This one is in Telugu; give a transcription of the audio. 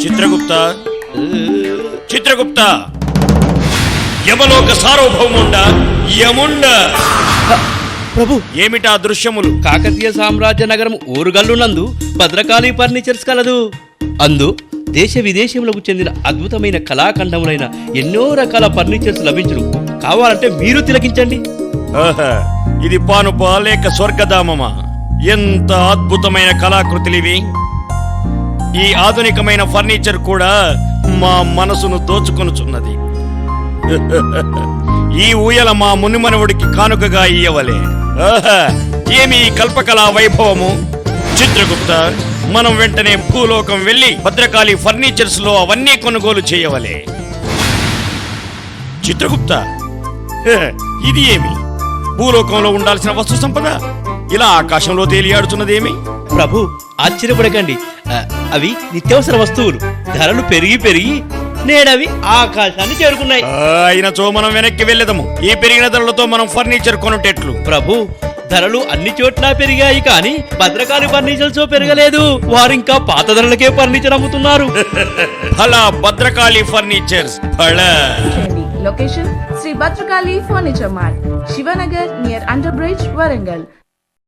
చిత్రగుప్త, చిత్రగుప్త, యమలోక సార్వభౌముండ, యముండ. ప్రభు, ఏమిటా దృశ్యములు? కాకతీయ సామ్రాజ్య నగరం ఊరుగల్లునందు భద్రకాళి ఫర్నిచర్స్ కలదు. అందు దేశ విదేశములకు చెందిన అద్భుతమైన కళాఖండములైన ఎన్నో రకాల ఫర్నిచర్స్ లభించును. కావాలంటే మీరు తిలకించండి. ఆహా, ఇది పానుపా లేక స్వర్గధామమా? ఎంత అద్భుతమైన కళాకృతులివి! ఈ ఆధునికమైన ఫర్నిచర్ కూడా మా మనసును దోచుకొనుచున్నది. ఈ ఊయల మా మునిమనవుడికి కానుకగా ఇయ్యవలే. ఆహా, ఏమి ఈ కల్పకళా వైభవము! చిత్రగుప్త, మనం వెంటనే భూలోకం వెళ్లి భద్రకాళి ఫర్నిచర్స్ లో అవన్నీ కొనుగోలు చేయవలే. చిత్రగుప్త, ఇది ఏమి? భూలోకంలో ఉండాల్సిన వస్తు సంపద ఇలా ఆకాశంలో తేలియాడుతున్నదేమి? ప్రభు, ఆశ్చర్యపడకండి. అవి నిత్యావసర వస్తువులు. ధరలు పెరిగి పెరిగి నేడవి ఆకాశాన్ని చేరుకున్నాయి. అయినచో మనం వెనక్కి వెళ్ళదము. ఈ పెరిగిన ధరలతో మనం ఫర్నిచర్ కొనుటెట్లు? ప్రభు, ధరలు అన్ని చోట్ల పెరిగాయి, కానీ భద్రకాళి ఫర్నిచర్స్ పెరగలేదు. వారింకా పాత ధరలకే ఫర్నిచర్ అమ్ముతున్నారు. అలా Bhadrakali furnitures Location Sri Bhatrakali Furniture Mart, Shivanagar near Underbridge, Warangal.